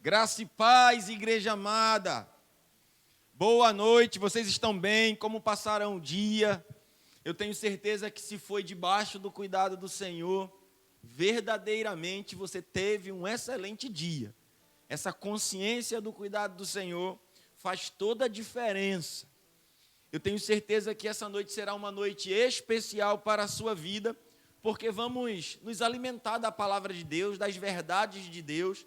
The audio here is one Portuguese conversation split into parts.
Graça e paz, igreja amada. Boa noite, vocês estão bem? Como passaram o dia? Eu tenho certeza que se foi debaixo do cuidado do Senhor, verdadeiramente você teve um excelente dia. Essa consciência do cuidado do Senhor faz toda a diferença. Eu tenho certeza que essa noite será uma noite especial para a sua vida, porque vamos nos alimentar da palavra de Deus, das verdades de Deus,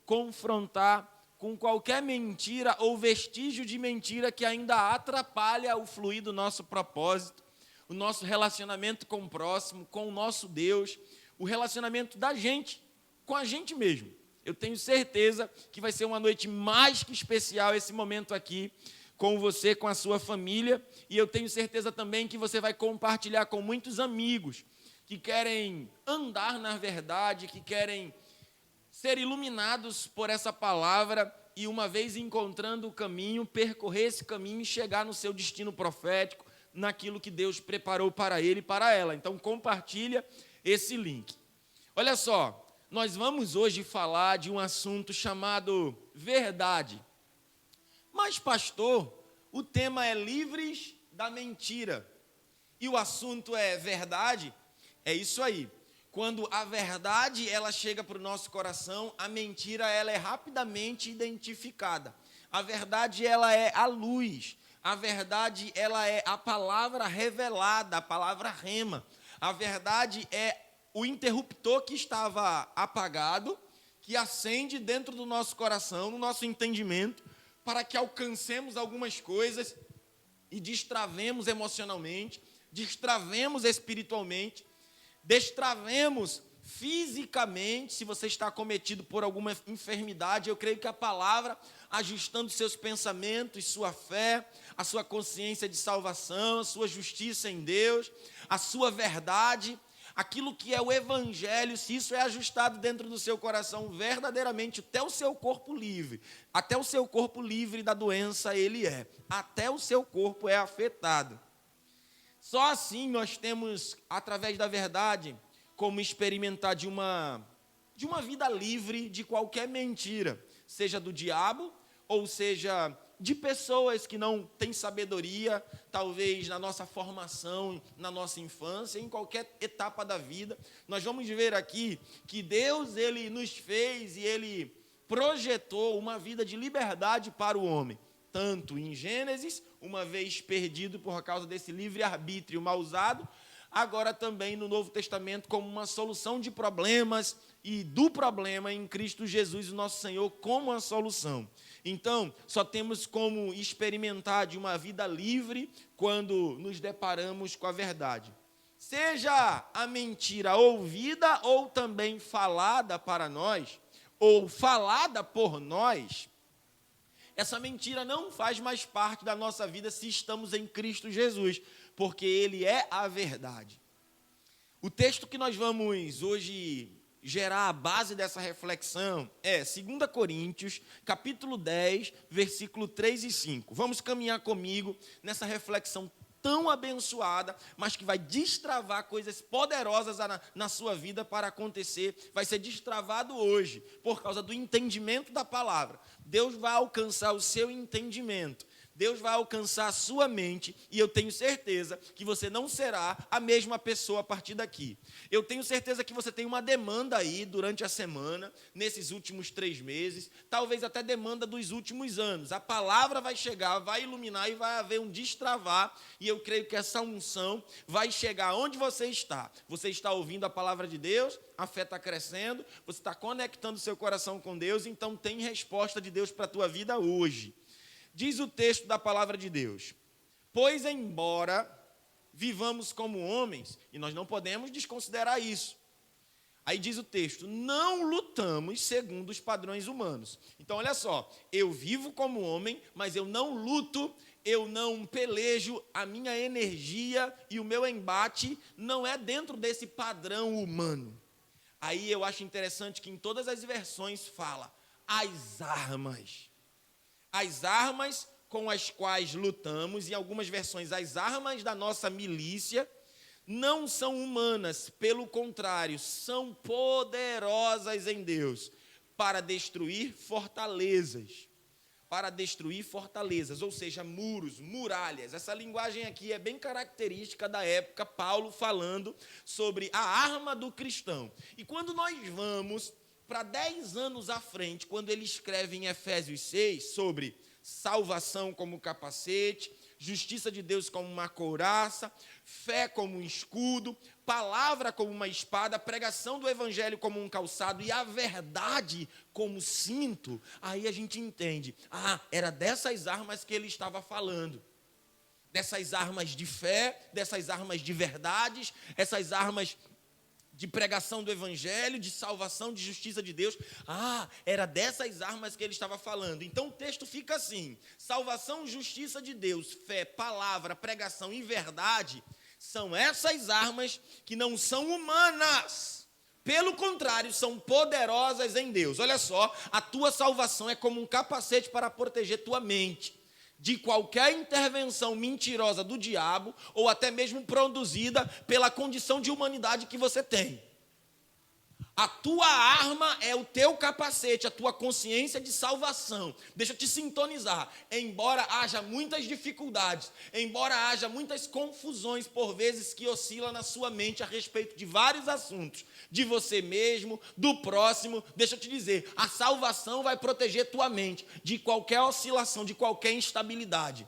confrontar com qualquer mentira ou vestígio de mentira que ainda atrapalha o fluir do nosso propósito, o nosso relacionamento com o próximo, com o nosso Deus, o relacionamento da gente com a gente mesmo. Eu tenho certeza que vai ser uma noite mais que especial esse momento aqui com você, com a sua família, e eu tenho certeza também que você vai compartilhar com muitos amigos que querem andar na verdade, que querem ser iluminados por essa palavra e, uma vez encontrando o caminho, percorrer esse caminho e chegar no seu destino profético, naquilo que Deus preparou para ele e para ela. Então, compartilha esse link. Olha só, nós vamos hoje falar de um assunto chamado verdade. Mas, pastor, o tema é livres da mentira. E o assunto é verdade? É isso aí. Quando a verdade ela chega para o nosso coração, a mentira ela é rapidamente identificada. A verdade ela é a luz. A verdade ela é a palavra revelada, a palavra rema. A verdade é o interruptor que estava apagado, que acende dentro do nosso coração, no nosso entendimento, para que alcancemos algumas coisas e destravemos emocionalmente, destravemos espiritualmente, destravemos fisicamente. Se você está acometido por alguma enfermidade, eu creio que a palavra, ajustando seus pensamentos, sua fé, a sua consciência de salvação, a sua justiça em Deus, a sua verdade, aquilo que é o evangelho, se isso é ajustado dentro do seu coração, verdadeiramente, até o seu corpo livre da doença ele é, até o seu corpo é afetado. Só assim nós temos, através da verdade, como experimentar de uma vida livre de qualquer mentira, seja do diabo, ou seja de pessoas que não têm sabedoria, talvez na nossa formação, na nossa infância, em qualquer etapa da vida. Nós vamos ver aqui que Deus ele nos fez e Ele projetou uma vida de liberdade para o homem, tanto em Gênesis, uma vez perdido por causa desse livre-arbítrio mal usado, agora também no Novo Testamento como uma solução de problemas e do problema em Cristo Jesus, o nosso Senhor, como uma solução. Então, só temos como experimentar de uma vida livre quando nos deparamos com a verdade. Seja a mentira ouvida ou também falada para nós, ou falada por nós, essa mentira não faz mais parte da nossa vida se estamos em Cristo Jesus, porque Ele é a verdade. O texto que nós vamos hoje gerar a base dessa reflexão é 2 Coríntios, capítulo 10, versículo 3 e 5. Vamos caminhar comigo nessa reflexão tão abençoada, mas que vai destravar coisas poderosas na sua vida para acontecer. Vai ser destravado hoje, por causa do entendimento da palavra. Deus vai alcançar o seu entendimento. Deus vai alcançar a sua mente, e eu tenho certeza que você não será a mesma pessoa a partir daqui. Eu tenho certeza que você tem uma demanda aí durante a semana, nesses últimos 3 meses, talvez até demanda dos últimos anos. A palavra vai chegar, vai iluminar e vai haver um destravar, e eu creio que essa unção vai chegar onde você está. Você está ouvindo a palavra de Deus, a fé está crescendo, você está conectando seu coração com Deus, então tem resposta de Deus para a tua vida hoje. Diz o texto da palavra de Deus: pois embora vivamos como homens, e nós não podemos desconsiderar isso. Aí diz o texto: não lutamos segundo os padrões humanos. Então olha só, eu vivo como homem, mas eu não luto, eu não pelejo, a minha energia e o meu embate não é dentro desse padrão humano. Aí eu acho interessante que em todas as versões fala as armas com as quais lutamos, em algumas versões, as armas da nossa milícia, não são humanas, pelo contrário, são poderosas em Deus, para destruir fortalezas. Para destruir fortalezas, ou seja, muros, muralhas. Essa linguagem aqui é bem característica da época, Paulo falando sobre a arma do cristão. E quando nós vamos para 10 anos à frente, quando ele escreve em Efésios 6 sobre salvação como capacete, justiça de Deus como uma couraça, fé como um escudo, palavra como uma espada, pregação do evangelho como um calçado e a verdade como cinto, aí a gente entende, era dessas armas que ele estava falando, dessas armas de fé, dessas armas de verdades, essas armas de pregação do evangelho, de salvação, de justiça de Deus. Era dessas armas que ele estava falando. Então o texto fica assim: salvação, justiça de Deus, fé, palavra, pregação e verdade são essas armas que não são humanas. Pelo contrário, são poderosas em Deus. Olha só, a tua salvação é como um capacete para proteger tua mente de qualquer intervenção mentirosa do diabo ou até mesmo produzida pela condição de humanidade que você tem. A tua arma é o teu capacete, a tua consciência de salvação. Deixa eu te sintonizar. Embora haja muitas dificuldades, embora haja muitas confusões por vezes que oscilam na sua mente a respeito de vários assuntos, de você mesmo, do próximo, deixa eu te dizer, a salvação vai proteger tua mente de qualquer oscilação, de qualquer instabilidade.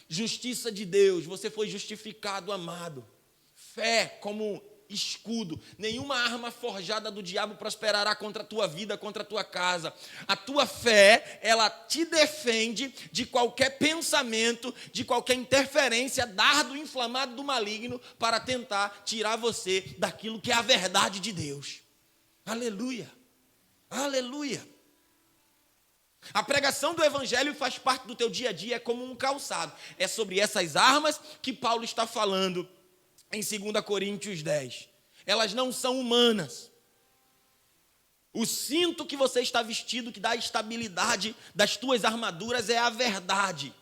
Justiça de Deus, você foi justificado, amado. Fé como escudo, nenhuma arma forjada do diabo prosperará contra a tua vida, contra a tua casa. A tua fé, ela te defende de qualquer pensamento, de qualquer interferência, dardo inflamado do maligno para tentar tirar você daquilo que é a verdade de Deus. Aleluia, aleluia. A pregação do evangelho faz parte do teu dia a dia, é como um calçado. É sobre essas armas que Paulo está falando em 2 Coríntios 10. Elas não são humanas. O cinto que você está vestido, que dá a estabilidade das tuas armaduras, é a verdade.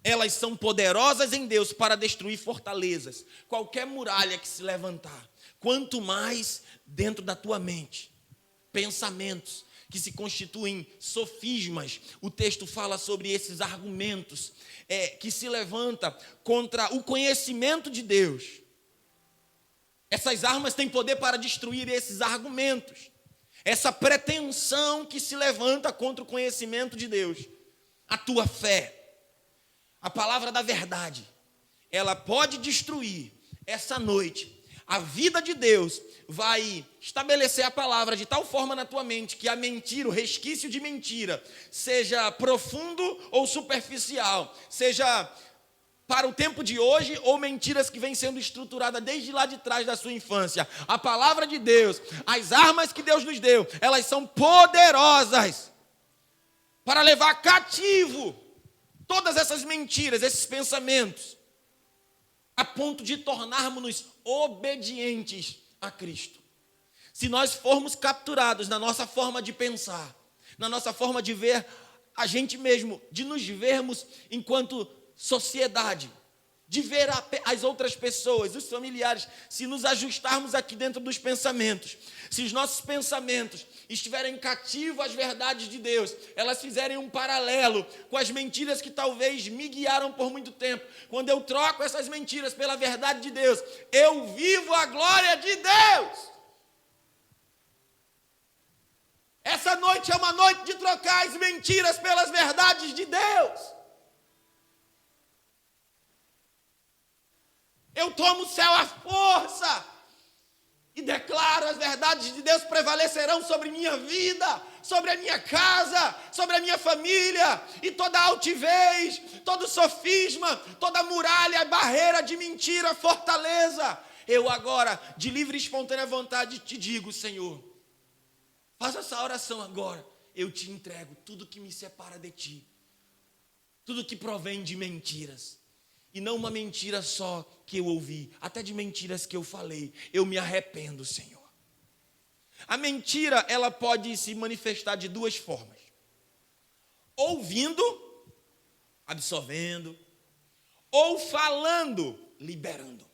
Elas são poderosas em Deus para destruir fortalezas. Qualquer muralha que se levantar. Quanto mais dentro da tua mente. Pensamentos que se constituem sofismas. O texto fala sobre esses argumentos que se levanta contra o conhecimento de Deus. Essas armas têm poder para destruir esses argumentos. Essa pretensão que se levanta contra o conhecimento de Deus. A tua fé, a palavra da verdade, ela pode destruir essa noite. A vida de Deus vai estabelecer a palavra de tal forma na tua mente que a mentira, o resquício de mentira, seja profundo ou superficial, seja para o tempo de hoje, ou mentiras que vêm sendo estruturadas desde lá de trás da sua infância. A palavra de Deus, as armas que Deus nos deu, elas são poderosas para levar cativo todas essas mentiras, esses pensamentos, a ponto de tornarmos-nos obedientes a Cristo. Se nós formos capturados na nossa forma de pensar, na nossa forma de ver a gente mesmo, de nos vermos enquanto sociedade, de ver as outras pessoas, os familiares, se nos ajustarmos aqui dentro dos pensamentos, se os nossos pensamentos estiverem cativos às verdades de Deus, elas fizerem um paralelo com as mentiras que talvez me guiaram por muito tempo, quando eu troco essas mentiras pela verdade de Deus, eu vivo a glória de Deus. Essa noite é uma noite de trocar as mentiras pelas verdades de Deus. Eu tomo o céu à força e declaro as verdades de Deus prevalecerão sobre minha vida, sobre a minha casa, sobre a minha família, e toda altivez, todo sofisma, toda muralha, barreira de mentira, fortaleza. Eu agora, de livre e espontânea vontade, te digo, Senhor, faça essa oração agora. Eu te entrego tudo que me separa de ti, tudo que provém de mentiras. E não uma mentira só que eu ouvi, até de mentiras que eu falei. Eu me arrependo, Senhor. A mentira, ela pode se manifestar de duas formas. Ouvindo, absorvendo, ou falando, liberando.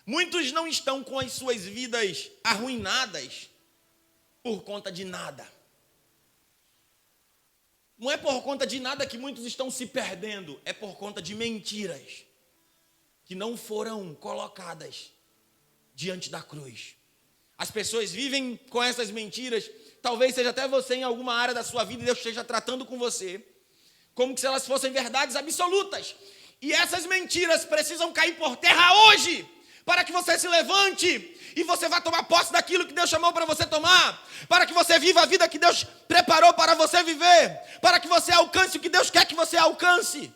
Muitos não estão com as suas vidas arruinadas por conta de nada. Não é por conta de nada que muitos estão se perdendo, é por conta de mentiras que não foram colocadas diante da cruz. As pessoas vivem com essas mentiras, talvez seja até você em alguma área da sua vida e Deus esteja tratando com você, como se elas fossem verdades absolutas. E essas mentiras precisam cair por terra hoje, para que você se levante e você vá tomar posse daquilo que Deus chamou para você tomar, para que você viva a vida que Deus preparou para você viver, para que você alcance o que Deus quer que você alcance,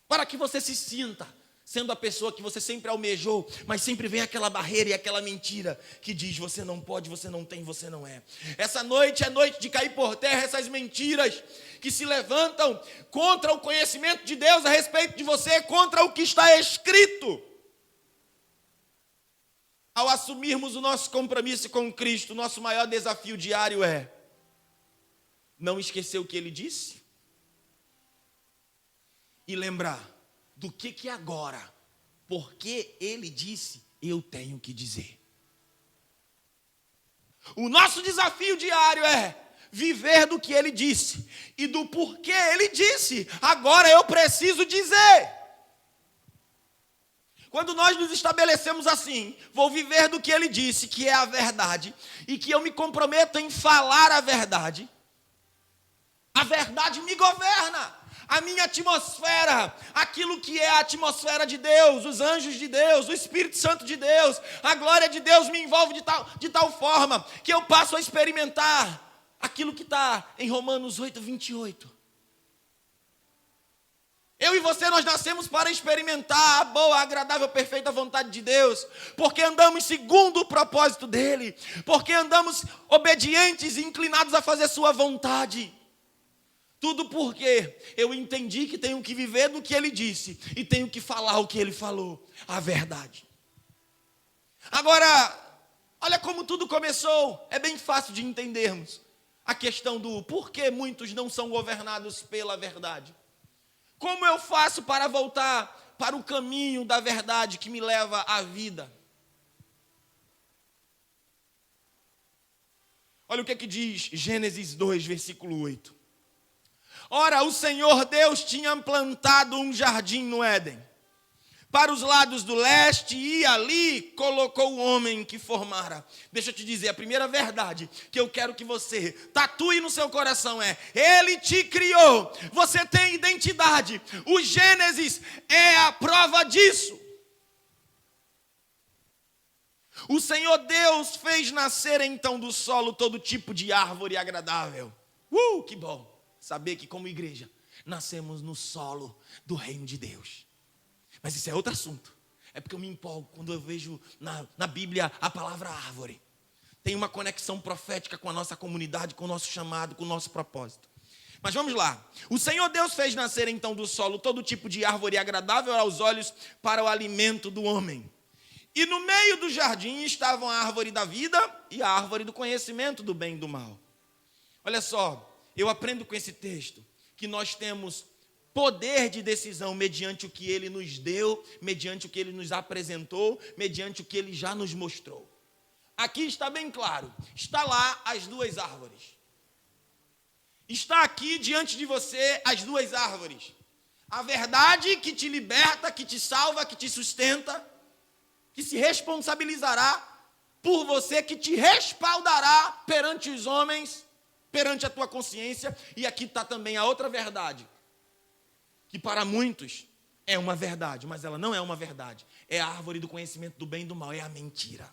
para que você se sinta sendo a pessoa que você sempre almejou, mas sempre vem aquela barreira e aquela mentira que diz: você não pode, você não tem, você não é. Essa noite é noite de cair por terra essas mentiras que se levantam contra o conhecimento de Deus a respeito de você, contra o que está escrito. Ao assumirmos o nosso compromisso com Cristo, o nosso maior desafio diário é não esquecer o que Ele disse e lembrar do que agora, porque Ele disse, eu tenho que dizer. O nosso desafio diário é viver do que Ele disse e do porquê Ele disse, agora eu preciso dizer. Quando nós nos estabelecemos assim, vou viver do que Ele disse, que é a verdade, e que eu me comprometo em falar a verdade me governa. A minha atmosfera, aquilo que é a atmosfera de Deus, os anjos de Deus, o Espírito Santo de Deus, a glória de Deus me envolve de tal forma que eu passo a experimentar aquilo que está em Romanos 8, 28. Eu e você, nós nascemos para experimentar a boa, agradável, perfeita vontade de Deus, porque andamos segundo o propósito dEle, porque andamos obedientes e inclinados a fazer sua vontade. Tudo porque eu entendi que tenho que viver do que Ele disse e tenho que falar o que Ele falou, a verdade. Agora, olha como tudo começou, é bem fácil de entendermos a questão do porquê muitos não são governados pela verdade. Como eu faço para voltar para o caminho da verdade que me leva à vida? Olha o que diz Gênesis 2, versículo 8. Ora, o Senhor Deus tinha plantado um jardim no Éden, para os lados do leste, e ali colocou o homem que formara. Deixa eu te dizer, a primeira verdade que eu quero que você tatue no seu coração é: Ele te criou, você tem identidade. O Gênesis é a prova disso. O Senhor Deus fez nascer então do solo todo tipo de árvore agradável. Que bom saber que como igreja nascemos no solo do reino de Deus. Mas isso é outro assunto. É porque eu me empolgo quando eu vejo na Bíblia a palavra árvore. Tem uma conexão profética com a nossa comunidade, com o nosso chamado, com o nosso propósito. Mas vamos lá. O Senhor Deus fez nascer então do solo todo tipo de árvore agradável aos olhos para o alimento do homem. E no meio do jardim estavam a árvore da vida e a árvore do conhecimento do bem e do mal. Olha só, eu aprendo com esse texto que nós temos poder de decisão mediante o que Ele nos deu, mediante o que Ele nos apresentou, mediante o que Ele já nos mostrou. Aqui está bem claro, está lá as duas árvores. Está aqui diante de você as duas árvores. A verdade que te liberta, que te salva, que te sustenta, que se responsabilizará por você, que te respaldará perante os homens, perante a tua consciência. E aqui está também a outra verdade, que para muitos é uma verdade, mas ela não é uma verdade. É a árvore do conhecimento do bem e do mal, é a mentira.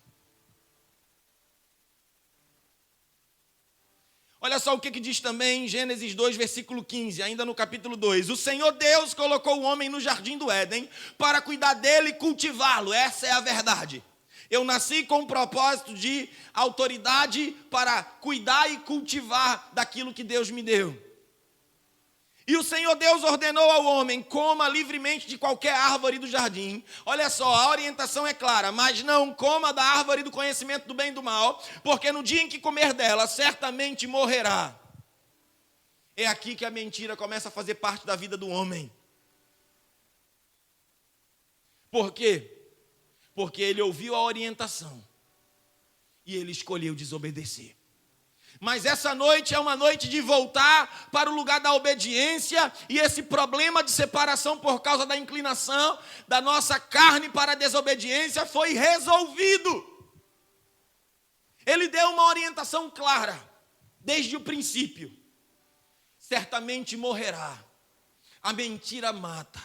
Olha só o que diz também em Gênesis 2, versículo 15, ainda no capítulo 2. O Senhor Deus colocou o homem no jardim do Éden para cuidar dele e cultivá-lo. Essa é a verdade. Eu nasci com o propósito de autoridade para cuidar e cultivar daquilo que Deus me deu. E o Senhor Deus ordenou ao homem: coma livremente de qualquer árvore do jardim. Olha só, a orientação é clara: mas não coma da árvore do conhecimento do bem e do mal, porque no dia em que comer dela, certamente morrerá. É aqui que a mentira começa a fazer parte da vida do homem. Por quê? porque ele ouviu a orientação e ele escolheu desobedecer. Mas essa noite é uma noite de voltar para o lugar da obediência, e esse problema de separação por causa da inclinação da nossa carne para a desobediência foi resolvido. Ele deu uma orientação clara, desde o princípio: certamente morrerá. A mentira mata,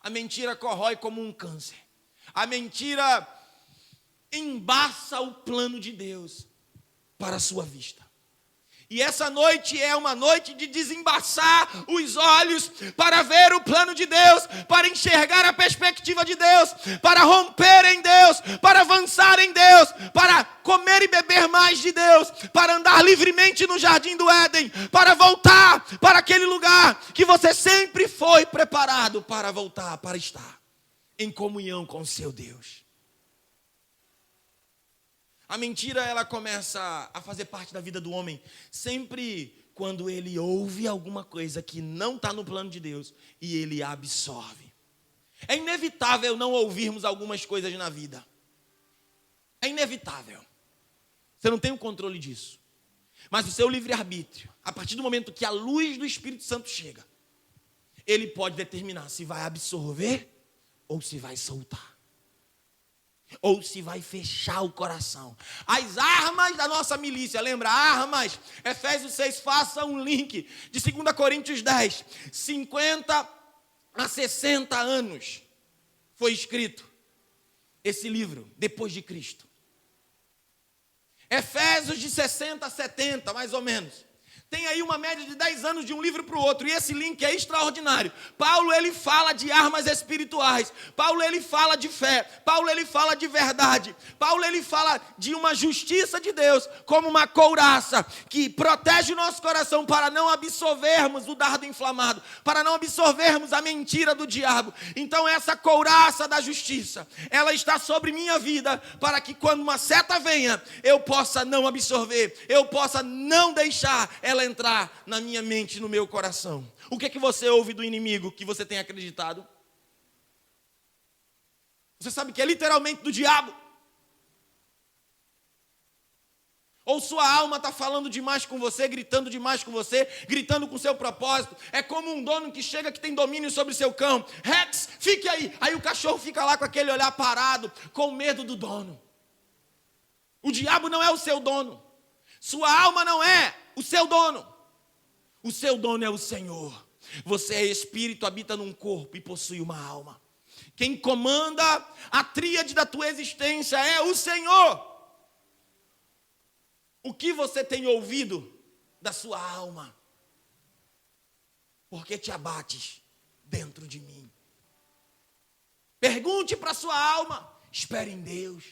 a mentira corrói como um câncer, a mentira embaça o plano de Deus para a sua vista. E essa noite é uma noite de desembaçar os olhos para ver o plano de Deus, para enxergar a perspectiva de Deus, para romper em Deus, para avançar em Deus, para comer e beber mais de Deus, para andar livremente no jardim do Éden, para voltar para aquele lugar que você sempre foi preparado para voltar, para estar em comunhão com o seu Deus. A mentira, ela começa a fazer parte da vida do homem sempre quando ele ouve alguma coisa que não está no plano de Deus e ele absorve. É inevitável não ouvirmos algumas coisas na vida. É inevitável. Você não tem o controle disso. Mas o seu livre-arbítrio, a partir do momento que a luz do Espírito Santo chega, ele pode determinar se vai absorver ou se vai soltar. Ou se vai fechar o coração. As armas da nossa milícia, lembra? Armas, Efésios 6, faça um link de 2 Coríntios 10. 50 a 60 anos foi escrito esse livro, depois de Cristo. Efésios de 60 a 70, mais ou menos. Tem aí uma média de 10 anos de um livro para o outro, e esse link é extraordinário. Paulo, ele fala de armas espirituais. Paulo, ele fala de fé. Paulo, ele fala de verdade. Paulo, ele fala de uma justiça de Deus, como uma couraça, que protege o nosso coração para não absorvermos o dardo inflamado, para não absorvermos a mentira do diabo. Então, essa couraça da justiça, ela está sobre minha vida, para que quando uma seta venha, eu possa não absorver, eu possa não deixar ela entrar na minha mente, no meu coração. O que é que você ouve do inimigo que você tem acreditado? Você sabe que é literalmente do diabo? Ou sua alma está falando demais com você, gritando demais com você, gritando com seu propósito? É como um dono que chega, que tem domínio sobre seu cão. Rex, fique aí. Aí o cachorro fica lá com aquele olhar parado, com medo do dono. O diabo não é o seu dono. Sua alma não é o seu dono. O seu dono é o Senhor. Você é espírito, habita num corpo e possui uma alma. Quem comanda a tríade da tua existência é o Senhor. O que você tem ouvido da sua alma? Por que te abates dentro de mim? Pergunte para a sua alma. Espere em Deus.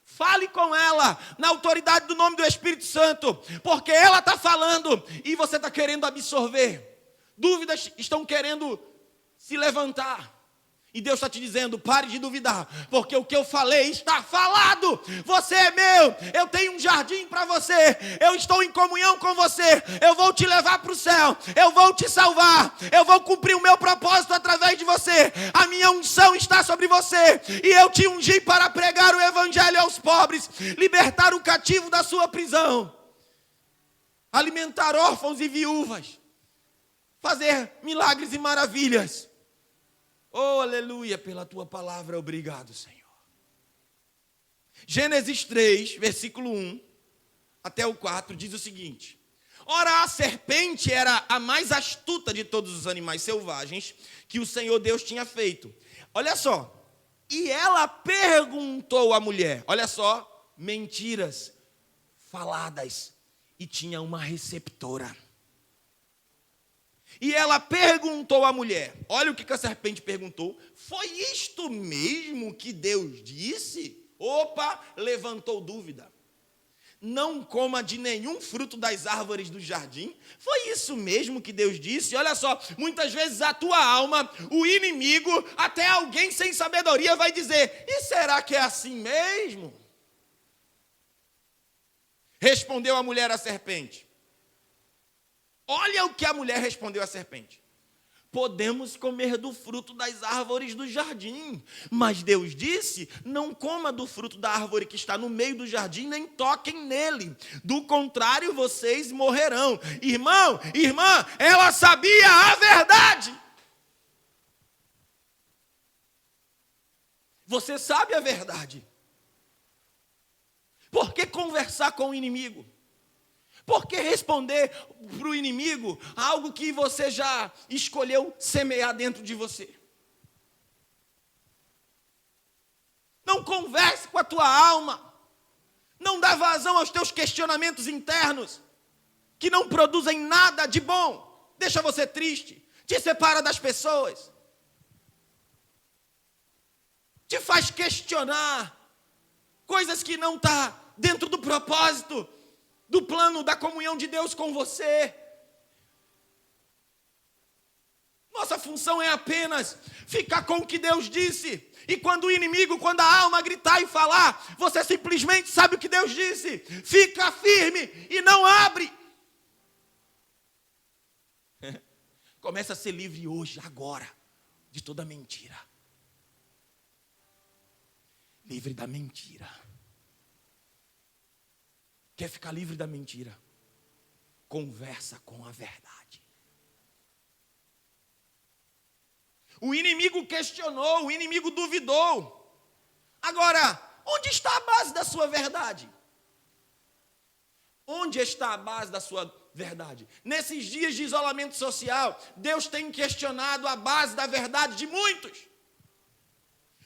Fale com ela, na autoridade do nome do Espírito Santo, porque ela está falando e você está querendo absorver. Dúvidas estão querendo se levantar. E Deus está te dizendo, pare de duvidar, porque o que eu falei está falado. Você é meu, eu tenho um jardim para você, eu estou em comunhão com você, eu vou te levar para o céu, eu vou te salvar, eu vou cumprir o meu propósito através de você. A minha unção está sobre você, e eu te ungi para pregar o evangelho aos pobres, libertar o cativo da sua prisão, alimentar órfãos e viúvas, fazer milagres e maravilhas. Oh, aleluia, pela tua palavra, obrigado, Senhor. Gênesis 3, versículo 1 até o 4, diz o seguinte: ora, a serpente era a mais astuta de todos os animais selvagens que o Senhor Deus tinha feito. Olha só, e ela perguntou à mulher, olha só, mentiras faladas, e tinha uma receptora. E ela perguntou à mulher, olha o que a serpente perguntou: foi isto mesmo que Deus disse? Opa, levantou dúvida. Não coma de nenhum fruto das árvores do jardim. Foi isso mesmo que Deus disse? Olha só, muitas vezes a tua alma, o inimigo, até alguém sem sabedoria vai dizer: e será que é assim mesmo? Respondeu a mulher à serpente. Olha o que a mulher respondeu à serpente: podemos comer do fruto das árvores do jardim. Mas Deus disse, não coma do fruto da árvore que está no meio do jardim, nem toquem nele. Do contrário, vocês morrerão. Irmão, irmã, ela sabia a verdade. Você sabe a verdade. Por que conversar com o inimigo? Por que responder para o inimigo algo que você já escolheu semear dentro de você? Não converse com a tua alma. Não dá vazão aos teus questionamentos internos, que não produzem nada de bom. Deixa você triste, te separa das pessoas, te faz questionar coisas que não estão dentro do propósito, do plano da comunhão de Deus com você. Nossa função é apenas ficar com o que Deus disse. E quando o inimigo, quando a alma gritar e falar, você simplesmente sabe o que Deus disse. Fica firme e não abre. Começa a ser livre hoje, agora, de toda mentira. Livre da mentira. Quer ficar livre da mentira? Conversa com a verdade. O inimigo questionou, o inimigo duvidou. Agora, onde está a base da sua verdade? Onde está a base da sua verdade? Nesses dias de isolamento social, Deus tem questionado a base da verdade de muitos.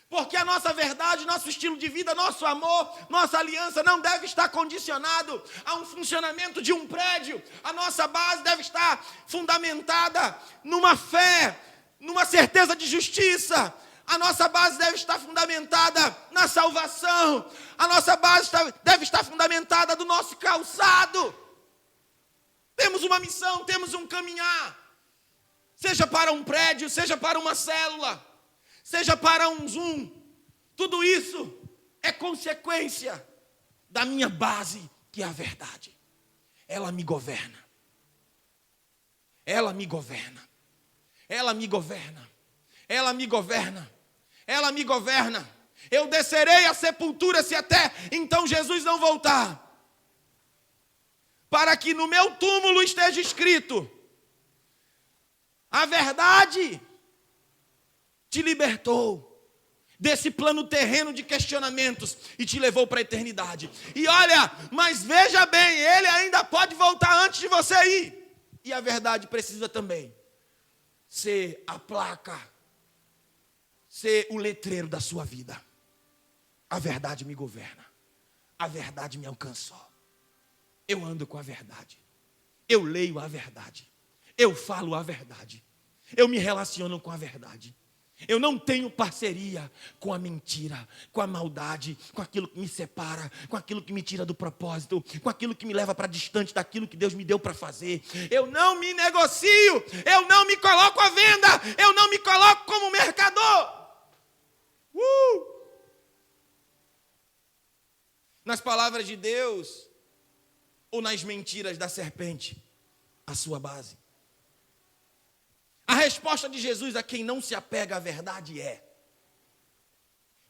Porque a nossa verdade, nosso estilo de vida, nosso amor, nossa aliança não deve estar condicionado a um funcionamento de um prédio. A nossa base deve estar fundamentada numa fé, numa certeza de justiça. A nossa base deve estar fundamentada na salvação. A nossa base deve estar fundamentada do nosso calçado. Temos uma missão, temos um caminhar. Seja para um prédio, seja para uma célula, seja para um Zoom, tudo isso é consequência da minha base, que é a verdade. Ela me governa. Ela me governa. Ela me governa. Ela me governa. Ela me governa. Eu descerei à sepultura se até então Jesus não voltar, para que no meu túmulo esteja escrito: a verdade te libertou desse plano terreno de questionamentos e te levou para a eternidade. E olha, mas veja bem, ele ainda pode voltar antes de você ir. E a verdade precisa também ser a placa, ser o letreiro da sua vida. A verdade me governa. A verdade me alcançou. Eu ando com a verdade. Eu leio a verdade. Eu falo a verdade. Eu me relaciono com a verdade. Eu não tenho parceria com a mentira, com a maldade, com aquilo que me separa, com aquilo que me tira do propósito, com aquilo que me leva para distante daquilo que Deus me deu para fazer. Eu não me negocio, eu não me coloco à venda, eu não me coloco como mercador. Nas palavras de Deus ou nas mentiras da serpente, a sua base. A resposta de Jesus a quem não se apega à verdade é: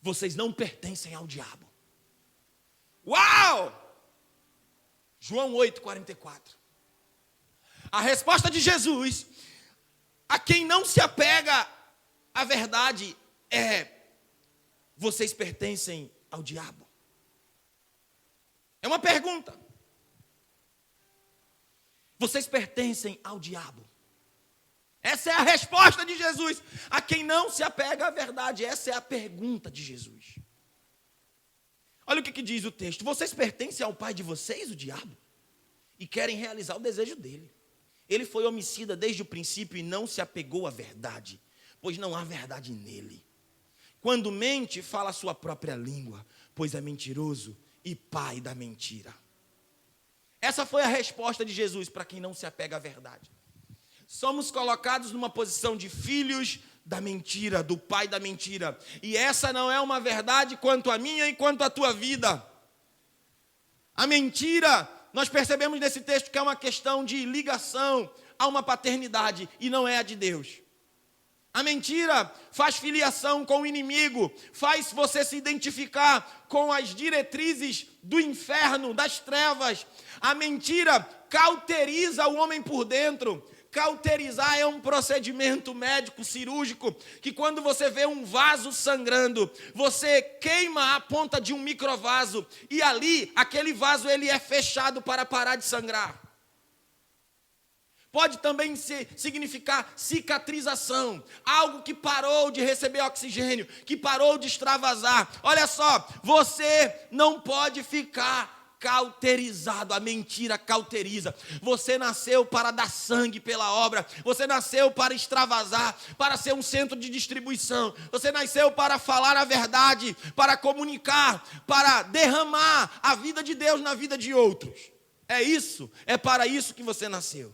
vocês não pertencem ao diabo. Uau! João 8,44. A resposta de Jesus a quem não se apega à verdade é: vocês pertencem ao diabo. É uma pergunta. Vocês pertencem ao diabo. Essa é a resposta de Jesus a quem não se apega à verdade. Essa é a pergunta de Jesus. Olha o que diz o texto: vocês pertencem ao pai de vocês, o diabo, e querem realizar o desejo dele. Ele foi homicida desde o princípio e não se apegou à verdade, pois não há verdade nele. Quando mente, fala a sua própria língua, pois é mentiroso e pai da mentira. Essa foi a resposta de Jesus para quem não se apega à verdade. Somos colocados numa posição de filhos da mentira, do pai da mentira. E essa não é uma verdade quanto a minha e quanto a tua vida. A mentira, nós percebemos nesse texto que é uma questão de ligação a uma paternidade, e não é a de Deus. A mentira faz filiação com o inimigo, faz você se identificar com as diretrizes do inferno, das trevas. A mentira cauteriza o homem por dentro. Cauterizar é um procedimento médico, cirúrgico, que quando você vê um vaso sangrando, você queima a ponta de um microvaso e ali, aquele vaso ele é fechado para parar de sangrar. Pode também significar cicatrização, algo que parou de receber oxigênio, que parou de extravasar. Olha só, você não pode ficar cauterizado, a mentira cauteriza. Você nasceu para dar sangue pela obra, você nasceu para extravasar, para ser um centro de distribuição, você nasceu para falar a verdade, para comunicar, para derramar a vida de Deus na vida de outros. É isso, é para isso que você nasceu.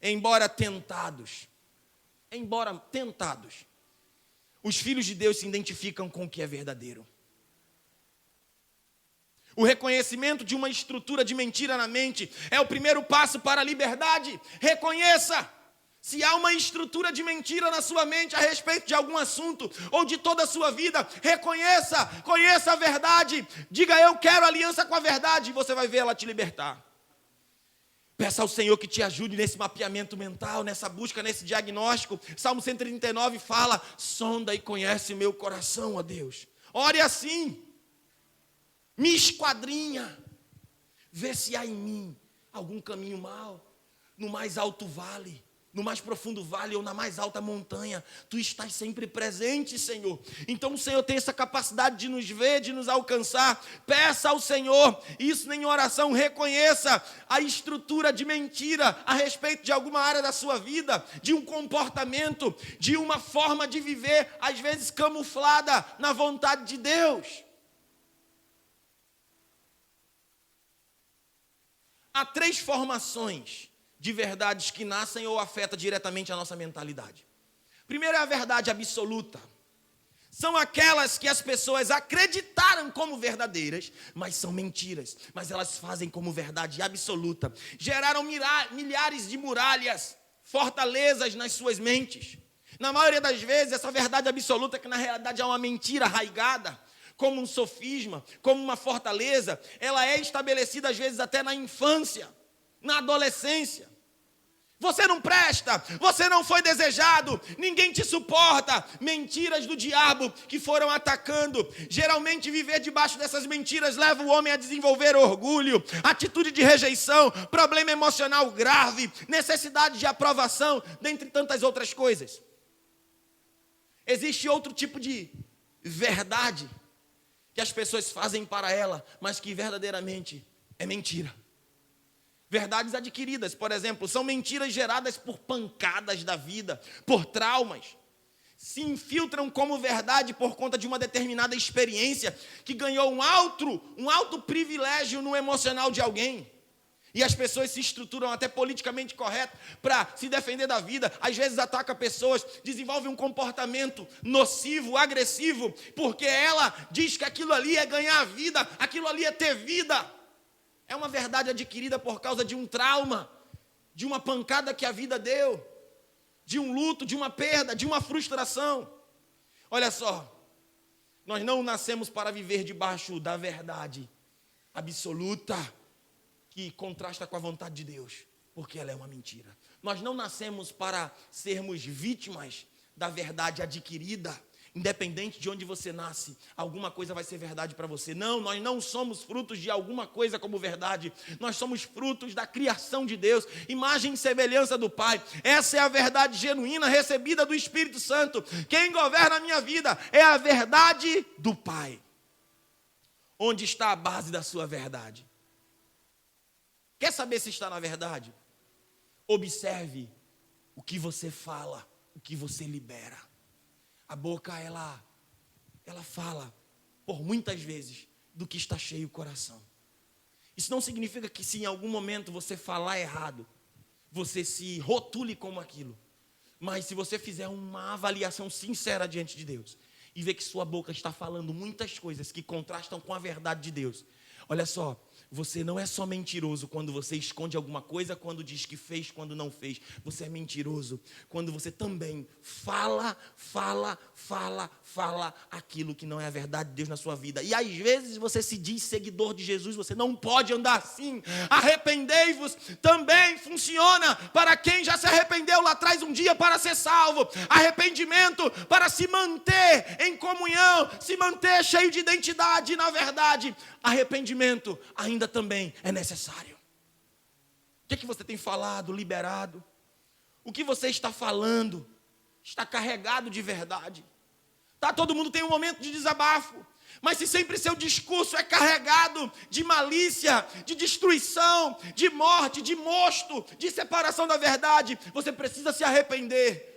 Embora tentados, os filhos de Deus se identificam com o que é verdadeiro. O reconhecimento de uma estrutura de mentira na mente é o primeiro passo para a liberdade. Reconheça. Se há uma estrutura de mentira na sua mente a respeito de algum assunto ou de toda a sua vida, reconheça, conheça a verdade. Diga, eu quero aliança com a verdade, e você vai ver ela te libertar. Peça ao Senhor que te ajude nesse mapeamento mental, nessa busca, nesse diagnóstico. Salmo 139 fala, sonda e conhece o meu coração, ó Deus. Ore assim, me esquadrinha, vê se há em mim algum caminho mau, no mais alto vale, no mais profundo vale ou na mais alta montanha. Tu estás sempre presente, Senhor. Então o Senhor tem essa capacidade de nos ver, de nos alcançar. Peça ao Senhor, isso em oração, reconheça a estrutura de mentira a respeito de alguma área da sua vida, de um comportamento, de uma forma de viver, às vezes camuflada na vontade de Deus. Há 3 formações de verdades que nascem ou afetam diretamente a nossa mentalidade. Primeiro é a verdade absoluta. São aquelas que as pessoas acreditaram como verdadeiras, mas são mentiras. Mas elas fazem como verdade absoluta. Geraram milhares de muralhas, fortalezas nas suas mentes. Na maioria das vezes, essa verdade absoluta, que na realidade é uma mentira arraigada, como um sofisma, como uma fortaleza, ela é estabelecida às vezes até na infância, na adolescência. Você não presta, você não foi desejado, ninguém te suporta. Mentiras do diabo que foram atacando. Geralmente viver debaixo dessas mentiras leva o homem a desenvolver orgulho, atitude de rejeição, problema emocional grave, necessidade de aprovação, dentre tantas outras coisas. Existe outro tipo de verdade que as pessoas fazem para ela, mas que verdadeiramente é mentira. Verdades adquiridas, por exemplo, são mentiras geradas por pancadas da vida, por traumas. Se infiltram como verdade por conta de uma determinada experiência que ganhou um alto privilégio no emocional de alguém. E as pessoas se estruturam até politicamente correto para se defender da vida. Às vezes ataca pessoas, desenvolve um comportamento nocivo, agressivo, porque ela diz que aquilo ali é ganhar vida, aquilo ali é ter vida. É uma verdade adquirida por causa de um trauma, de uma pancada que a vida deu, de um luto, de uma perda, de uma frustração. Olha só, nós não nascemos para viver debaixo da verdade absoluta que contrasta com a vontade de Deus, porque ela é uma mentira. Nós não nascemos para sermos vítimas da verdade adquirida. Independente de onde você nasce, alguma coisa vai ser verdade para você. Não, nós não somos frutos de alguma coisa como verdade. Nós somos frutos da criação de Deus, imagem e semelhança do Pai. Essa é a verdade genuína recebida do Espírito Santo. Quem governa a minha vida é a verdade do Pai. Onde está a base da sua verdade? Quer saber se está na verdade? Observe o que você fala, o que você libera. A boca, ela fala, por muitas vezes, do que está cheio o coração. Isso não significa que se em algum momento você falar errado, você se rotule como aquilo. Mas se você fizer uma avaliação sincera diante de Deus, e ver que sua boca está falando muitas coisas que contrastam com a verdade de Deus, olha só, Você não é só mentiroso quando você esconde alguma coisa, quando diz que fez, quando não fez. Você é mentiroso quando você também fala aquilo que não é a verdade de Deus na sua vida. E às vezes você se diz seguidor de Jesus, você não pode andar assim. Arrependei-vos também funciona para quem já se arrependeu lá atrás um dia para ser salvo. Arrependimento para se manter em comunhão, se manter cheio de identidade. E na verdade, arrependimento ainda também é necessário. O que você tem falado, liberado? O que você está falando está carregado de verdade. Tá, todo mundo tem um momento de desabafo, mas se sempre seu discurso é carregado de malícia, de destruição, de morte, de mosto, de separação da verdade, você precisa se arrepender.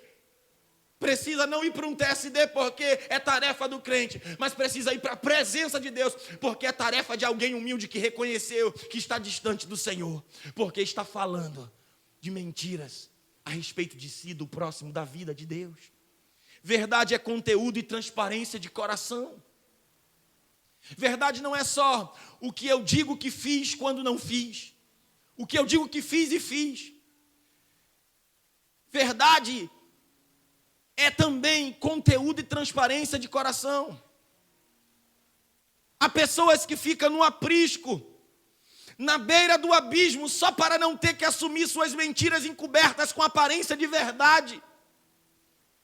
Precisa não ir para um TSD porque é tarefa do crente, mas precisa ir para a presença de Deus, porque é tarefa de alguém humilde que reconheceu que está distante do Senhor, porque está falando de mentiras a respeito de si, do próximo, da vida de Deus. Verdade é conteúdo e transparência de coração. Verdade não é só o que eu digo que fiz quando não fiz, o que eu digo que fiz e fiz. Verdade é também conteúdo e transparência de coração. Há pessoas que ficam no aprisco, na beira do abismo, só para não ter que assumir suas mentiras encobertas com aparência de verdade.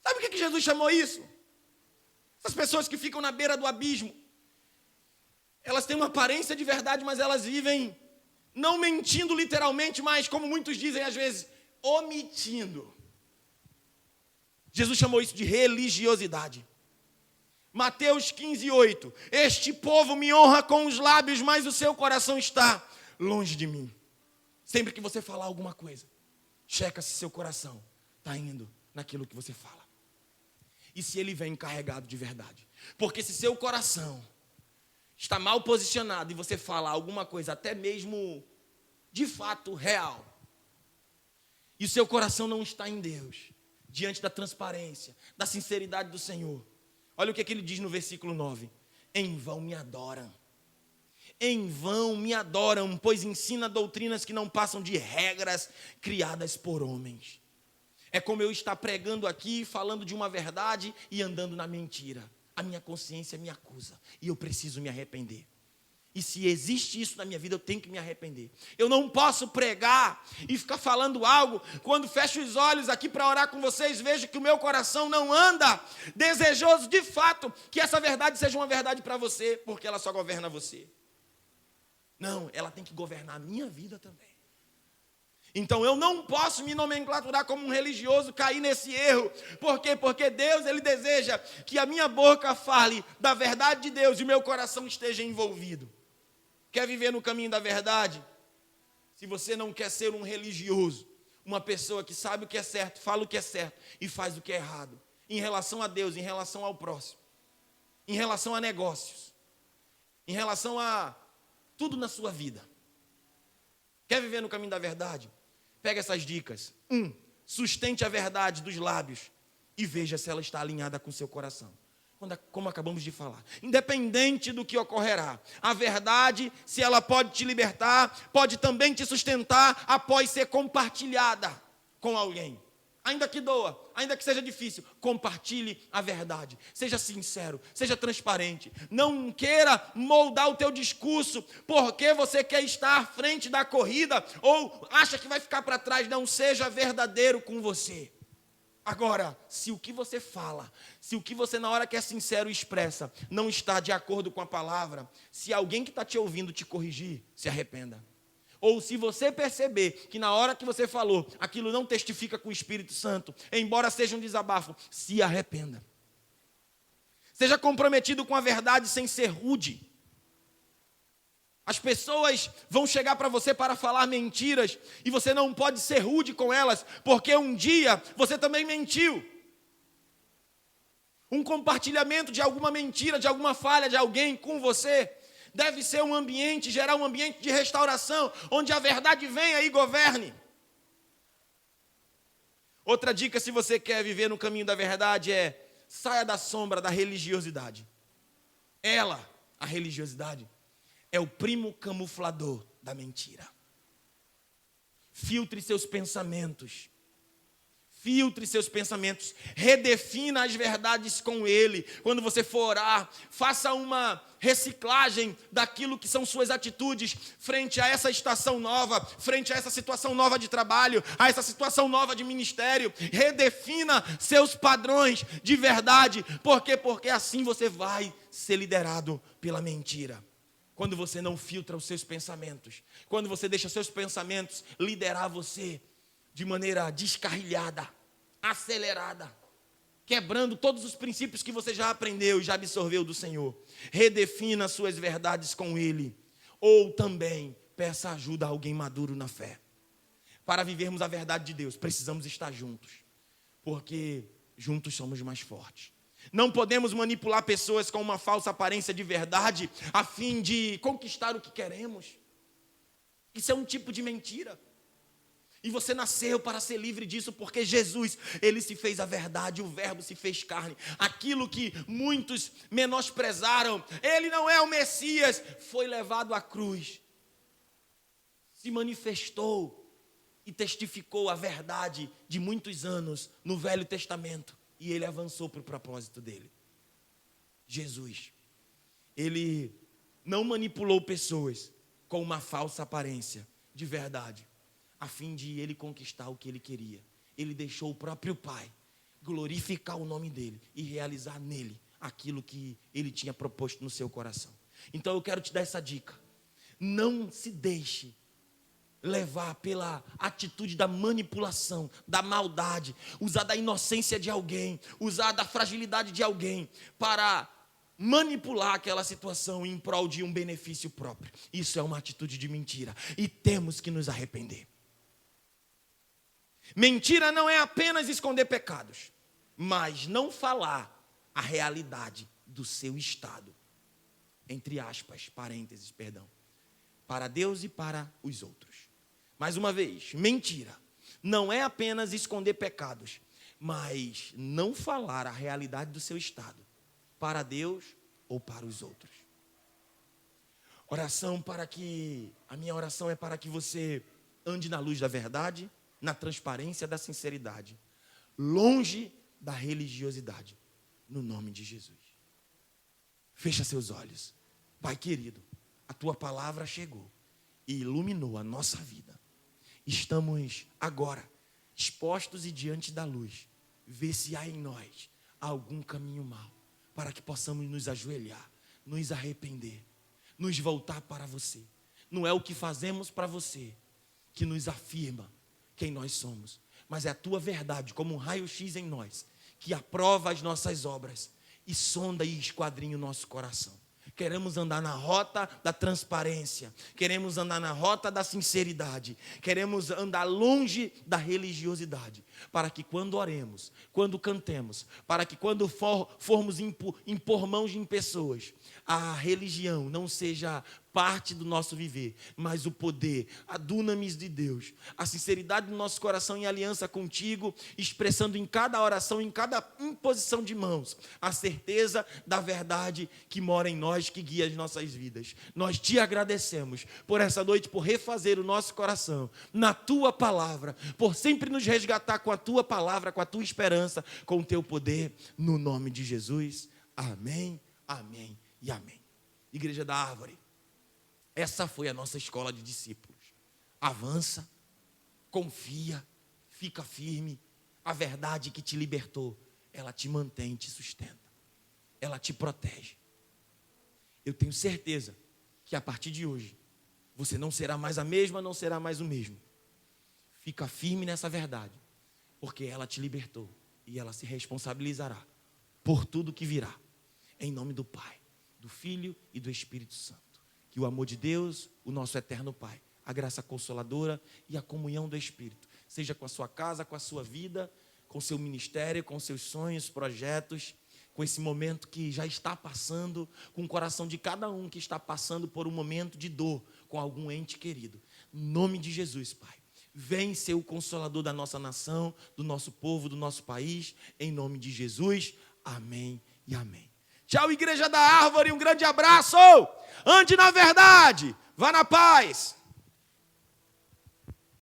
Sabe o que Jesus chamou isso? Essas pessoas que ficam na beira do abismo, elas têm uma aparência de verdade, mas elas vivem não mentindo literalmente, mas como muitos dizem às vezes, omitindo. Jesus chamou isso de religiosidade. Mateus 15:8. Este povo me honra com os lábios, mas o seu coração está longe de mim. Sempre que você falar alguma coisa, checa se seu coração está indo naquilo que você fala. E se ele vem carregado de verdade. Porque se seu coração está mal posicionado e você fala alguma coisa, até mesmo de fato real, e o seu coração não está em Deus, diante da transparência, da sinceridade do Senhor. Olha o que ele diz no versículo 9. Em vão me adoram. Em vão me adoram, pois ensina doutrinas que não passam de regras criadas por homens. É como eu estar pregando aqui, falando de uma verdade e andando na mentira. A minha consciência me acusa e eu preciso me arrepender. E se existe isso na minha vida, eu tenho que me arrepender. Eu não posso pregar e ficar falando algo, quando fecho os olhos aqui para orar com vocês, vejo que o meu coração não anda desejoso de fato que essa verdade seja uma verdade para você, porque ela só governa você. Não, ela tem que governar a minha vida também. Então eu não posso me nomenclaturar como um religioso, cair nesse erro. Por quê? Porque Deus, Ele deseja que a minha boca fale da verdade de Deus e o meu coração esteja envolvido. Quer viver no caminho da verdade? Se você não quer ser um religioso, uma pessoa que sabe o que é certo, fala o que é certo e faz o que é errado, em relação a Deus, em relação ao próximo, em relação a negócios, em relação a tudo na sua vida. Quer viver no caminho da verdade? Pega essas dicas. 1. Sustente a verdade dos lábios e veja se ela está alinhada com o seu coração. Como acabamos de falar. Independente do que ocorrerá, a verdade, se ela pode te libertar, pode também te sustentar após ser compartilhada com alguém. Ainda que doa, ainda que seja difícil, compartilhe a verdade. Seja sincero, seja transparente. Não queira moldar o teu discurso porque você quer estar à frente da corrida ou acha que vai ficar para trás. Não, seja verdadeiro com você. Agora, se o que você fala, se o que você na hora que é sincero expressa, não está de acordo com a palavra, se alguém que está te ouvindo te corrigir, se arrependa. Ou se você perceber que na hora que você falou, aquilo não testifica com o Espírito Santo, embora seja um desabafo, se arrependa. Seja comprometido com a verdade sem ser rude. As pessoas vão chegar para você para falar mentiras e você não pode ser rude com elas, porque um dia você também mentiu. Um compartilhamento de alguma mentira, de alguma falha de alguém com você deve ser um ambiente, gerar um ambiente de restauração, onde a verdade venha e governe. Outra dica, se você quer viver no caminho da verdade, é saia da sombra da religiosidade. A religiosidade, é o primo camuflador da mentira. Filtre seus pensamentos. Filtre seus pensamentos, redefina as verdades com ele. Quando você for orar, faça uma reciclagem daquilo que são suas atitudes frente a essa estação nova, frente a essa situação nova de trabalho, a essa situação nova de ministério. Redefina seus padrões de verdade. Por quê? Porque assim você vai ser liderado pela mentira. Quando você não filtra os seus pensamentos, quando você deixa seus pensamentos liderar você de maneira descarrilhada, acelerada, quebrando todos os princípios que você já aprendeu e já absorveu do Senhor. Redefina suas verdades com Ele. Ou também peça ajuda a alguém maduro na fé. Para vivermos a verdade de Deus, precisamos estar juntos, porque juntos somos mais fortes. Não podemos manipular pessoas com uma falsa aparência de verdade a fim de conquistar o que queremos. Isso é um tipo de mentira. E você nasceu para ser livre disso, porque Jesus, ele se fez a verdade, o verbo se fez carne. Aquilo que muitos menosprezaram, ele não é o Messias, foi levado à cruz. Se manifestou e testificou a verdade de muitos anos no Velho Testamento. E ele avançou para o propósito dele. Jesus, ele não manipulou pessoas com uma falsa aparência de verdade, a fim de ele conquistar o que ele queria. Ele deixou o próprio Pai glorificar o nome dele e realizar nele aquilo que ele tinha proposto no seu coração. Então eu quero te dar essa dica. Não se deixe levar pela atitude da manipulação, da maldade, usar da inocência de alguém, usar da fragilidade de alguém para manipular aquela situação em prol de um benefício próprio. Isso é uma atitude de mentira e temos que nos arrepender. Mentira não é apenas esconder pecados, mas não falar a realidade do seu estado. Entre aspas, parênteses, perdão. Para Deus e para os outros. Mais uma vez, mentira não é apenas esconder pecados, mas não falar a realidade do seu estado. Para Deus ou para os outros. A minha oração é para que você ande na luz da verdade, na transparência da sinceridade, longe da religiosidade, no nome de Jesus. Fecha seus olhos. Pai querido, a tua palavra chegou e iluminou a nossa vida. Estamos agora expostos e diante da luz. Vê se há em nós algum caminho mau, para que possamos nos ajoelhar, nos arrepender, nos voltar para você. Não é o que fazemos para você que nos afirma quem nós somos, mas é a tua verdade, como um raio-x em nós, que aprova as nossas obras e sonda e esquadrinha o nosso coração. Queremos andar na rota da transparência, queremos andar na rota da sinceridade, queremos andar longe da religiosidade, para que quando oremos, quando cantemos, para que quando formos impor mãos em pessoas, a religião não seja parte do nosso viver, mas o poder, a dunamis de Deus, a sinceridade do nosso coração em aliança contigo, expressando em cada oração, em cada imposição de mãos, a certeza da verdade que mora em nós, que guia as nossas vidas. Nós te agradecemos por essa noite, por refazer o nosso coração na tua palavra, por sempre nos resgatar com a tua palavra, com a tua esperança, com o teu poder, no nome de Jesus. Amém, amém e amém. Igreja da Árvore, essa foi a nossa escola de discípulos. Avança, confia, fica firme. A verdade que te libertou, ela te mantém, te sustenta. Ela te protege. Eu tenho certeza que a partir de hoje, você não será mais a mesma, não será mais o mesmo. Fica firme nessa verdade, porque ela te libertou e ela se responsabilizará por tudo que virá. Em nome do Pai, do Filho e do Espírito Santo. Que o amor de Deus, o nosso eterno Pai, a graça consoladora e a comunhão do Espírito, seja com a sua casa, com a sua vida, com o seu ministério, com seus sonhos, projetos, com esse momento que já está passando, com o coração de cada um que está passando por um momento de dor, com algum ente querido. Em nome de Jesus, Pai, vem ser o consolador da nossa nação, do nosso povo, do nosso país, em nome de Jesus. Amém e amém. Tchau, igreja da árvore, um grande abraço. Ande na verdade, vá na paz.